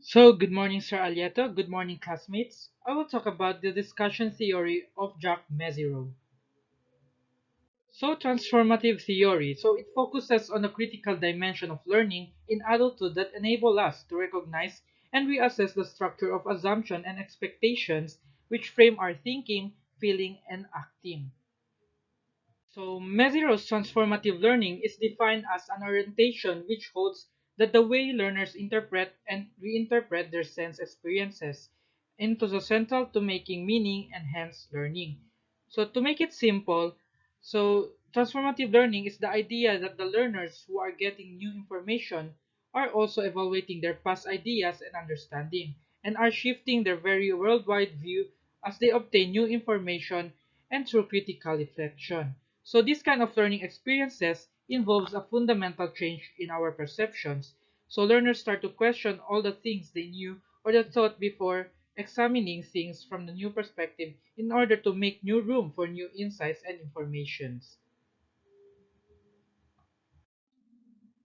So, good morning, Sir Alieto. Good morning, classmates. I will talk about the discussion theory of Jack Mezirow. So, transformative theory. So, it focuses on a critical dimension of learning in adulthood that enable us to recognize and reassess the structure of assumption and expectations which frame our thinking, feeling, and acting. So, Mezirow's transformative learning is defined as an orientation which holds that the way learners interpret and reinterpret their sense experiences into the central to making meaning and hence learning. So, to make it simple, transformative learning is the idea that the learners who are getting new information are also evaluating their past ideas and understanding and are shifting their very worldwide view as they obtain new information and through critical reflection. So this kind of learning experiences involves a fundamental change in our perceptions. So learners start to question all the things they knew or they thought before examining things from the new perspective in order to make new room for new insights and informations.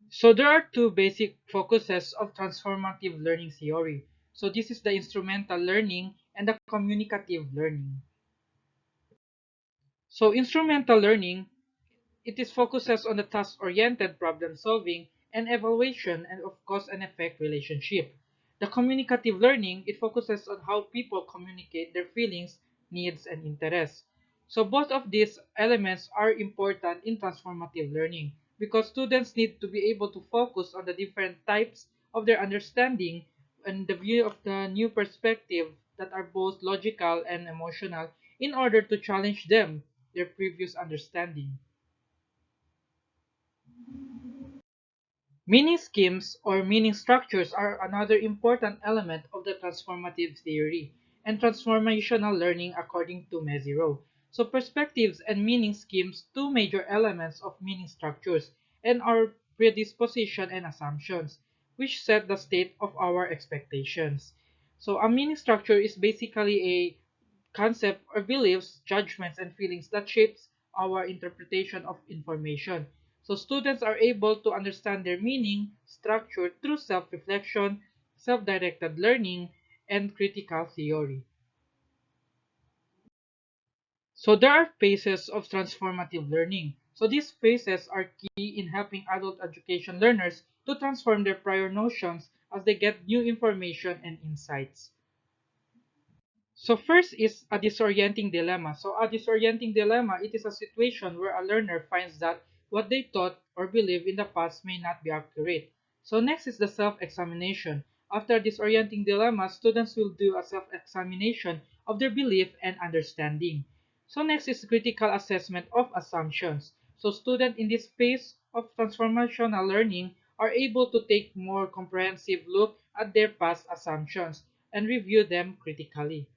So there are two basic focuses of transformative learning theory. So this is the instrumental learning and the communicative learning. So instrumental learning, it is focuses on the task-oriented problem solving and evaluation and of cause and effect relationship. The communicative learning, it focuses on how people communicate their feelings, needs, and interests. So both of these elements are important in transformative learning because students need to be able to focus on the different types of their understanding and the view of the new perspective that are both logical and emotional in order to challenge them, their previous understanding. Meaning schemes or meaning structures are another important element of the transformative theory and transformational learning according to Mezirow. So perspectives and meaning schemes, two major elements of meaning structures, and our predisposition and assumptions, which set the state of our expectations. So a meaning structure is basically a concept or beliefs, judgments, and feelings that shapes our interpretation of information. So students are able to understand their meaning structure through self-reflection, self-directed learning, and critical theory. So there are phases of transformative learning. So these phases are key in helping adult education learners to transform their prior notions as they get new information and insights. So first is a disorienting dilemma. So a disorienting dilemma, it is a situation where a learner finds that what they thought or believed in the past may not be accurate. So next is the self-examination. After a disorienting dilemma, students will do a self-examination of their belief and understanding. So next is critical assessment of assumptions. So students in this phase of transformational learning are able to take more comprehensive look at their past assumptions and review them critically.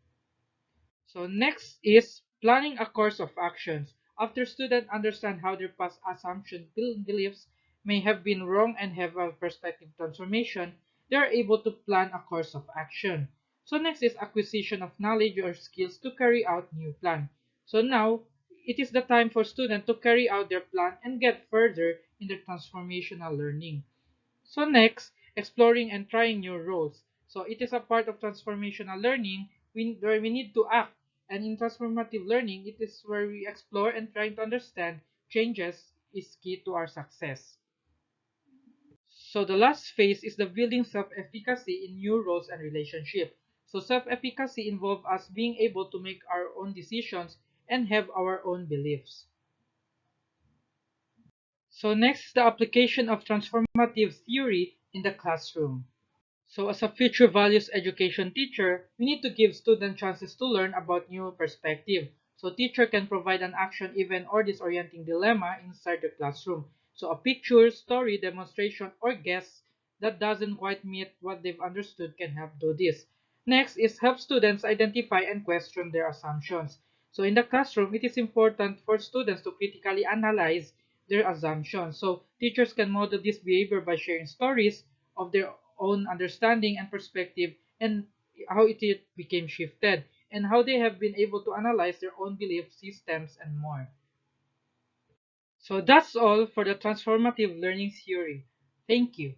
So next is planning a course of actions. After students understand how their past assumptions beliefs may have been wrong and have a perspective transformation, they are able to plan a course of action. So next is acquisition of knowledge or skills to carry out new plan. So now it is the time for students to carry out their plan and get further in their transformational learning. So next, exploring and trying new roles. So it is a part of transformational learning where we need to act. And in transformative learning, it is where we explore and try to understand changes is key to our success. So the last phase is the building self-efficacy in new roles and relationship. So self-efficacy involves us being able to make our own decisions and have our own beliefs. So next is the application of transformative theory in the classroom. So as a future values education teacher, we need to give students chances to learn about new perspective. So teacher can provide an action event or disorienting dilemma inside the classroom. So a picture, story, demonstration, or guess that doesn't quite meet what they've understood can help do this. Next is help students identify and question their assumptions. So in the classroom, it is important for students to critically analyze their assumptions. So teachers can model this behavior by sharing stories of their own understanding and perspective and how it became shifted and how they have been able to analyze their own belief systems and more. So that's all for the transformative learning theory. Thank you.